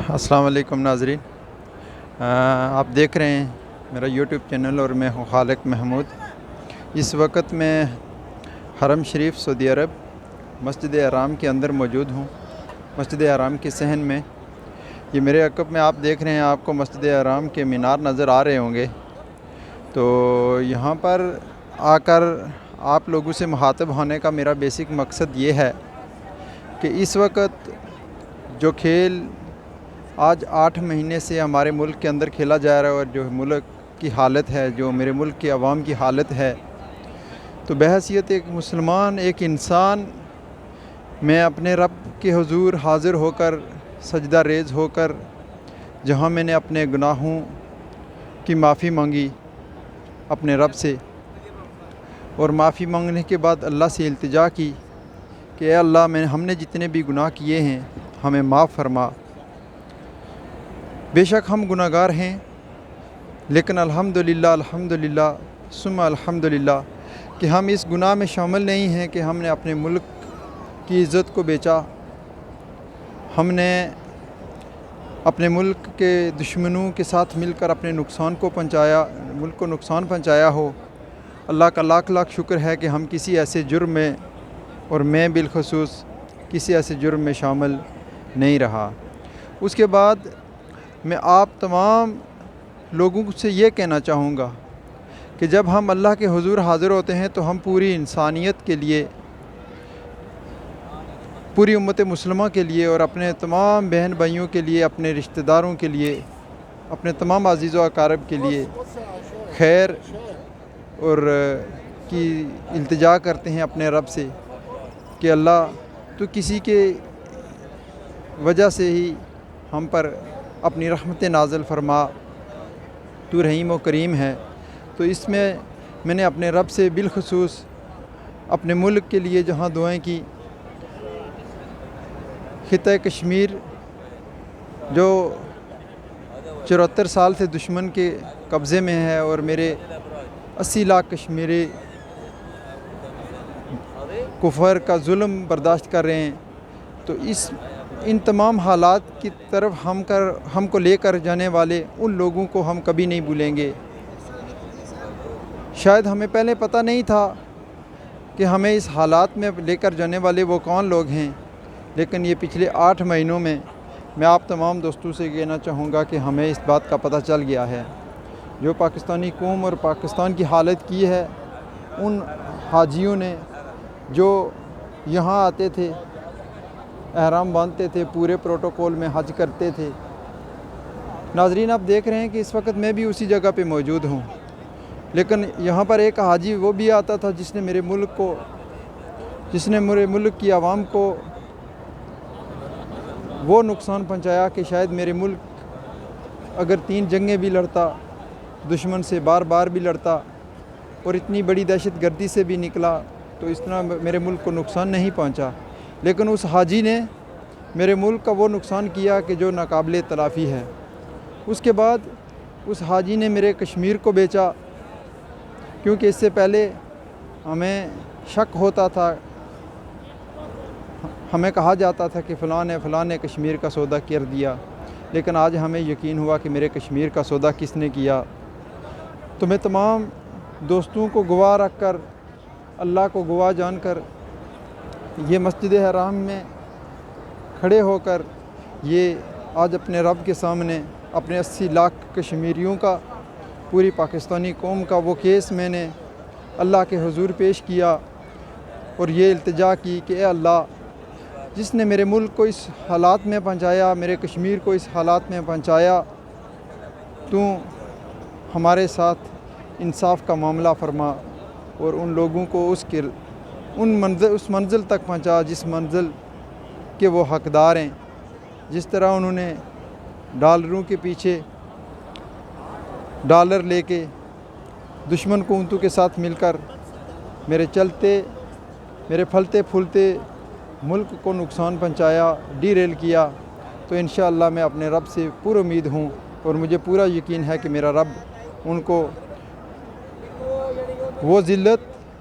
السلام علیکم ناظرین، آپ دیکھ رہے ہیں میرا یوٹیوب چینل اور میں ہوں خالق محمود۔ اس وقت میں حرم شریف سعودی عرب مسجد حرام کے اندر موجود ہوں، مسجد حرام کے صحن میں۔ یہ میرے عقب میں آپ دیکھ رہے ہیں، آپ کو مسجد حرام کے مینار نظر آ رہے ہوں گے۔ تو یہاں پر آ کر آپ لوگوں سے مخاطب ہونے کا میرا بیسک مقصد یہ ہے کہ اس وقت جو کھیل آج 8 مہینے سے ہمارے ملک کے اندر کھیلا جا رہا ہے اور جو ملک کی حالت ہے، جو میرے ملک کے عوام کی حالت ہے، تو بحیثیت ایک مسلمان، ایک انسان، میں اپنے رب کے حضور حاضر ہو کر، سجدہ ریز ہو کر، جہاں میں نے اپنے گناہوں کی معافی مانگی اپنے رب سے، اور معافی مانگنے کے بعد اللہ سے التجا کی کہ اے اللہ، ہم نے جتنے بھی گناہ کیے ہیں ہمیں معاف فرما۔ بے شک ہم گناہ گار ہیں، لیکن الحمدللہ ثم الحمدللہ کہ ہم اس گناہ میں شامل نہیں ہیں کہ ہم نے اپنے ملک کی عزت کو بیچا، ہم نے اپنے ملک کے دشمنوں کے ساتھ مل کر اپنے نقصان کو پہنچایا، ملک کو نقصان پہنچایا ہو۔ اللہ کا لاکھ لاکھ شکر ہے کہ ہم کسی ایسے جرم میں، اور میں بالخصوص کسی ایسے جرم میں شامل نہیں رہا۔ اس کے بعد میں آپ تمام لوگوں سے یہ کہنا چاہوں گا کہ جب ہم اللہ کے حضور حاضر ہوتے ہیں تو ہم پوری انسانیت کے لیے، پوری امت مسلمہ کے لیے، اور اپنے تمام بہن بھائیوں کے لیے، اپنے رشتہ داروں کے لیے، اپنے تمام عزیز و اقارب کے لیے خیر اور کی التجا کرتے ہیں اپنے رب سے کہ اللہ تو کسی کے وجہ سے ہی ہم پر اپنی رحمت نازل فرما، تو رحیم و کریم ہے۔ تو اس میں نے اپنے رب سے بالخصوص اپنے ملک کے لیے جہاں دعائیں کی، خطہ کشمیر جو 74 سال سے دشمن کے قبضے میں ہے اور میرے 80 لاکھ کشمیری کفر کا ظلم برداشت کر رہے ہیں، تو ان تمام حالات کی طرف ہم کو لے کر جانے والے ان لوگوں کو ہم کبھی نہیں بھولیں گے۔ شاید ہمیں پہلے پتہ نہیں تھا کہ ہمیں اس حالات میں لے کر جانے والے وہ کون لوگ ہیں، لیکن یہ پچھلے 8 مہینوں میں آپ تمام دوستوں سے کہنا چاہوں گا کہ ہمیں اس بات کا پتہ چل گیا ہے۔ جو پاکستانی قوم اور پاکستان کی حالت کی ہے، ان حاجیوں نے جو یہاں آتے تھے، احرام باندھتے تھے، پورے پروٹوکول میں حج کرتے تھے۔ ناظرین، آپ دیکھ رہے ہیں کہ اس وقت میں بھی اسی جگہ پہ موجود ہوں، لیکن یہاں پر ایک حاجی وہ بھی آتا تھا جس نے میرے ملک کی عوام کو وہ نقصان پہنچایا کہ شاید میرے ملک اگر 3 جنگیں بھی لڑتا، دشمن سے بار بار بھی لڑتا، اور اتنی بڑی دہشت گردی سے بھی نکلا، تو اس طرح میرے ملک کو نقصان نہیں پہنچا۔ لیکن اس حاجی نے میرے ملک کا وہ نقصان کیا کہ جو ناقابل تلافی ہے۔ اس کے بعد اس حاجی نے میرے کشمیر کو بیچا، کیونکہ اس سے پہلے ہمیں شک ہوتا تھا، ہمیں کہا جاتا تھا کہ فلاں نے کشمیر کا سودا کر دیا، لیکن آج ہمیں یقین ہوا کہ میرے کشمیر کا سودا کس نے کیا۔ تو میں تمام دوستوں کو گواہ رکھ کر، اللہ کو گواہ جان کر، یہ مسجد حرام میں کھڑے ہو کر یہ آج اپنے رب کے سامنے اپنے 80 لاکھ کشمیریوں کا، پوری پاکستانی قوم کا وہ کیس میں نے اللہ کے حضور پیش کیا، اور یہ التجا کی کہ اے اللہ، جس نے میرے ملک کو اس حالات میں پہنچایا، میرے کشمیر کو اس حالات میں پہنچایا، تو ہمارے ساتھ انصاف کا معاملہ فرما، اور ان لوگوں کو اس منزل تک پہنچا جس منزل کے وہ حقدار ہیں۔ جس طرح انہوں نے ڈالروں کے پیچھے ڈالر لے کے دشمن قوتوں کے ساتھ مل کر میرے پھلتے پھولتے ملک کو نقصان پہنچایا، ڈی ریل کیا، تو انشاءاللہ میں اپنے رب سے پر امید ہوں، اور مجھے پورا یقین ہے کہ میرا رب ان کو وہ ذلت،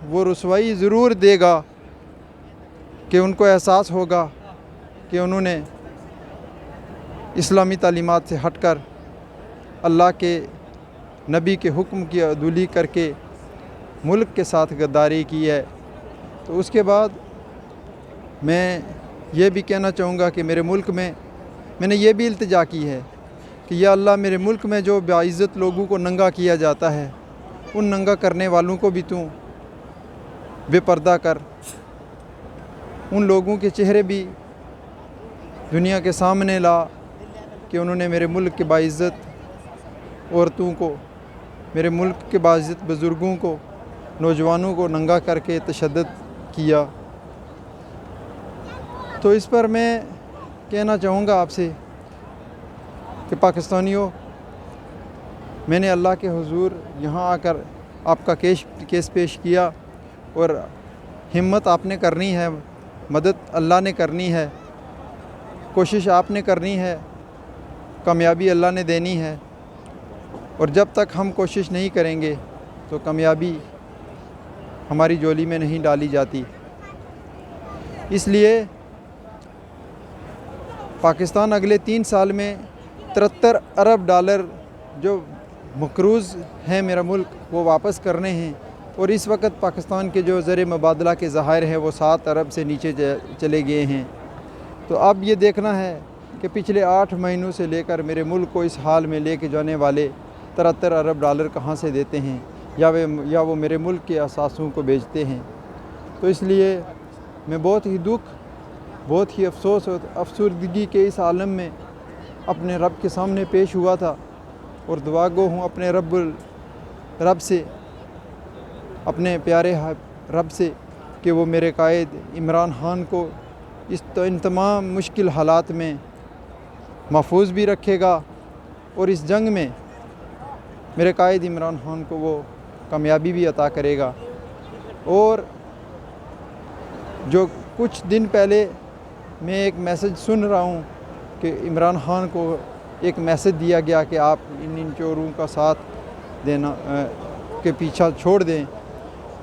وہ رسوائی ضرور دے گا کہ ان کو احساس ہوگا کہ انہوں نے اسلامی تعلیمات سے ہٹ کر اللہ کے نبی کے حکم کی عدولی کر کے ملک کے ساتھ غداری کی ہے، تو اس کے بعد میں یہ بھی کہنا چاہوں گا کہ میرے ملک میں نے یہ بھی التجا کی ہے کہ یا اللہ میرے ملک میں جو باعزت لوگوں کو ننگا کیا جاتا ہے، ان ننگا کرنے والوں کو بھی تو بے پردہ کر، ان لوگوں کے چہرے بھی دنیا کے سامنے لا کہ انہوں نے میرے ملک کے باعزت عورتوں کو، میرے ملک کے باعزت بزرگوں کو، نوجوانوں کو ننگا کر کے تشدد کیا۔ تو اس پر میں کہنا چاہوں گا آپ سے کہ پاکستانیوں، میں نے اللہ کے حضور یہاں آ کر آپ کا کیس پیش کیا، اور ہمت آپ نے کرنی ہے، مدد اللہ نے کرنی ہے، کوشش آپ نے کرنی ہے، کامیابی اللہ نے دینی ہے، اور جب تک ہم کوشش نہیں کریں گے تو کامیابی ہماری جولی میں نہیں ڈالی جاتی۔ اس لیے پاکستان اگلے 3 سال میں 73 ارب ڈالر جو مقروض ہیں میرا ملک، وہ واپس کرنے ہیں، اور اس وقت پاکستان کے جو زر مبادلہ کے ذخائر ہیں وہ 7 ارب سے نیچے چلے گئے ہیں۔ تو اب یہ دیکھنا ہے کہ پچھلے 8 مہینوں سے لے کر میرے ملک کو اس حال میں لے کے جانے والے 73 ارب ڈالر کہاں سے دیتے ہیں، یا وہ میرے ملک کے اثاثوں کو بیچتے ہیں۔ تو اس لیے میں بہت ہی دکھ، بہت ہی افسوس اور افسردگی کے اس عالم میں اپنے رب کے سامنے پیش ہوا تھا، اور دعا گو ہوں اپنے رب سے، اپنے پیارے رب سے، کہ وہ میرے قائد عمران خان کو ان تمام مشکل حالات میں محفوظ بھی رکھے گا، اور اس جنگ میں میرے قائد عمران خان کو وہ کامیابی بھی عطا کرے گا۔ اور جو کچھ دن پہلے میں ایک میسج سن رہا ہوں کہ عمران خان کو ایک میسج دیا گیا کہ آپ ان چوروں کا ساتھ دینا کے پیچھا چھوڑ دیں،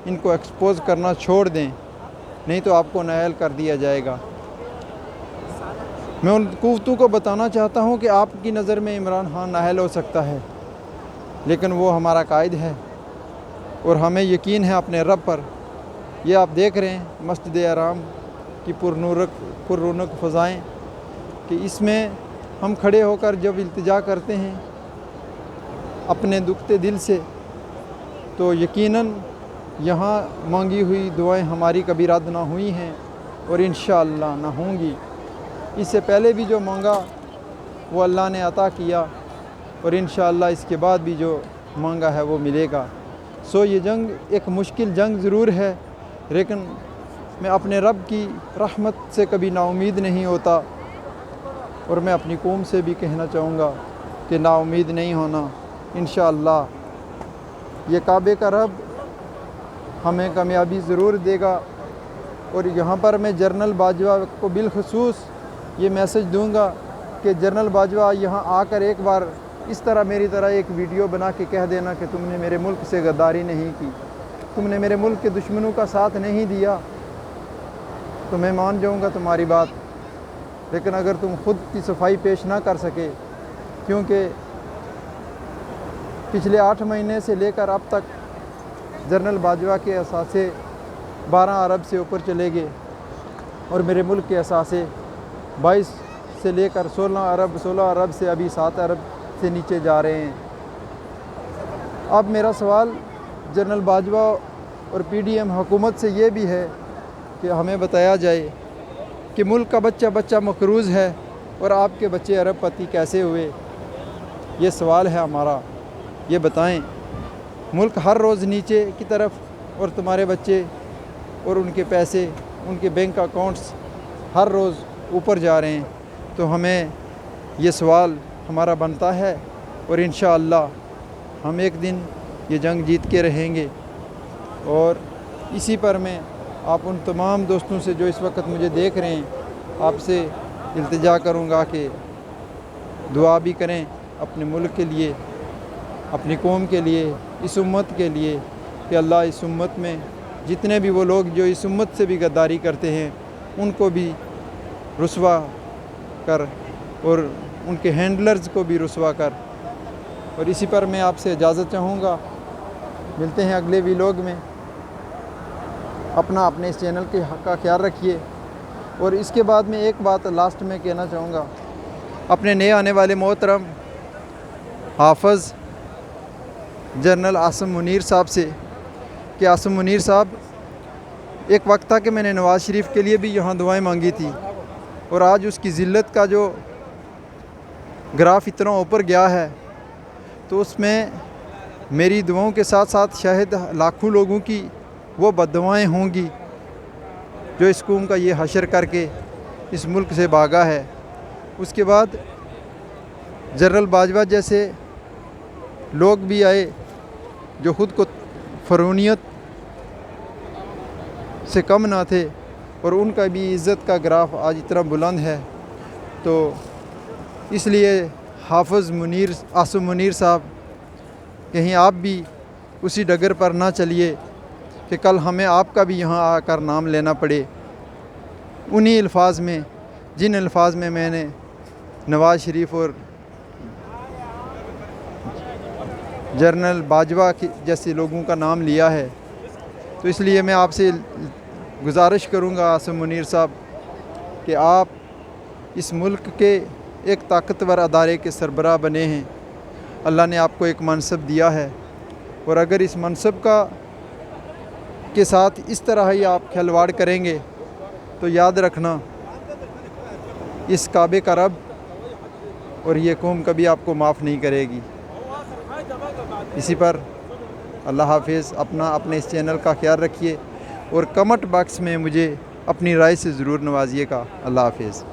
ان کو ایکسپوز کرنا چھوڑ دیں، نہیں تو آپ کو نااہل کر دیا جائے گا۔ میں ان قوتوں کو بتانا چاہتا ہوں کہ آپ کی نظر میں عمران خان نااہل ہو سکتا ہے، لیکن وہ ہمارا قائد ہے، اور ہمیں یقین ہے اپنے رب پر۔ یہ آپ دیکھ رہے ہیں مسجد حرام کی پر رونق فضائیں، کہ اس میں ہم کھڑے ہو کر جب التجا کرتے ہیں اپنے دکھتے دل سے، تو یقیناً یہاں مانگی ہوئی دعائیں ہماری کبھی رد نہ ہوئی ہیں، اور انشاءاللہ نہ ہوں گی۔ اس سے پہلے بھی جو مانگا وہ اللہ نے عطا کیا، اور انشاءاللہ اس کے بعد بھی جو مانگا ہے وہ ملے گا۔ یہ جنگ ایک مشکل جنگ ضرور ہے، لیکن میں اپنے رب کی رحمت سے کبھی نا امید نہیں ہوتا، اور میں اپنی قوم سے بھی کہنا چاہوں گا کہ نا امید نہیں ہونا۔ انشاءاللہ یہ کعبے کا رب ہمیں کامیابی ضرور دے گا۔ اور یہاں پر میں جنرل باجوہ کو بالخصوص یہ میسج دوں گا کہ جنرل باجوہ یہاں آ کر ایک بار اس طرح میری طرح ایک ویڈیو بنا کے کہہ دینا کہ تم نے میرے ملک سے غداری نہیں کی، تم نے میرے ملک کے دشمنوں کا ساتھ نہیں دیا، تو میں مان جاؤں گا تمہاری بات۔ لیکن اگر تم خود کی صفائی پیش نہ کر سکے، کیونکہ پچھلے 8 مہینے سے لے کر اب تک جنرل باجوہ کے اثاثے 12 ارب سے اوپر چلے گئے، اور میرے ملک کے اثاثے 22 سے لے کر 16 ارب سے ابھی 7 ارب سے نیچے جا رہے ہیں۔ اب میرا سوال جنرل باجوہ اور پی ڈی ایم حکومت سے یہ بھی ہے کہ ہمیں بتایا جائے کہ ملک کا بچہ مقروض ہے، اور آپ کے بچے ارب پتی کیسے ہوئے؟ یہ سوال ہے ہمارا، یہ بتائیں۔ ملک ہر روز نیچے کی طرف، اور تمہارے بچے اور ان کے پیسے، ان کے بینک اکاؤنٹس ہر روز اوپر جا رہے ہیں۔ تو ہمیں یہ سوال ہمارا بنتا ہے، اور انشاءاللہ ہم ایک دن یہ جنگ جیت کے رہیں گے۔ اور اسی پر میں آپ ان تمام دوستوں سے جو اس وقت مجھے دیکھ رہے ہیں، آپ سے التجا کروں گا کہ دعا بھی کریں اپنے ملک کے لیے، اپنی قوم کے لیے، اس امت کے لیے، کہ اللہ اس امت میں جتنے بھی وہ لوگ جو اس امت سے بھی غداری کرتے ہیں ان کو بھی رسوا کر، اور ان کے ہینڈلرز کو بھی رسوا کر. اور اسی پر میں آپ سے اجازت چاہوں گا. ملتے ہیں اگلے ویلاگ میں. اپنے اس چینل کے حق کا خیال رکھیے. اور اس کے بعد میں ایک بات لاسٹ میں کہنا چاہوں گا اپنے نئے آنے والے محترم حافظ جنرل عاصم منیر صاحب سے کہ عاصم منیر صاحب، ایک وقت تھا کہ میں نے نواز شریف کے لیے بھی یہاں دعائیں مانگی تھی، اور آج اس کی ذلت کا جو گراف اتنا اوپر گیا ہے تو اس میں میری دعاؤں کے ساتھ ساتھ شاید لاکھوں لوگوں کی وہ بددعائیں ہوں گی جو اس قوم کا یہ حشر کر کے اس ملک سے بھاگا ہے. اس کے بعد جنرل باجوہ جیسے لوگ بھی آئے جو خود کو فرعونیت سے کم نہ تھے، اور ان کا بھی عزت کا گراف آج اتنا بلند ہے. تو اس لیے حافظ عاصم منیر صاحب، کہیں آپ بھی اسی ڈگر پر نہ چلیے کہ کل ہمیں آپ کا بھی یہاں آ کر نام لینا پڑے. انہی الفاظ میں جن الفاظ میں میں نے نواز شریف اور جنرل باجوہ جیسے لوگوں کا نام لیا ہے، تو اس لیے میں آپ سے گزارش کروں گا عاصم منیر صاحب کہ آپ اس ملک کے ایک طاقتور ادارے کے سربراہ بنے ہیں. اللہ نے آپ کو ایک منصب دیا ہے، اور اگر اس منصب کے ساتھ اس طرح ہی آپ کھلواڑ کریں گے تو یاد رکھنا اس کعبے کا رب اور یہ قوم کبھی آپ کو معاف نہیں کرے گی. اسی پر اللہ حافظ. اپنے اس چینل کا خیال رکھیے، اور کمنٹ باکس میں مجھے اپنی رائے سے ضرور نوازیے گا. اللہ حافظ.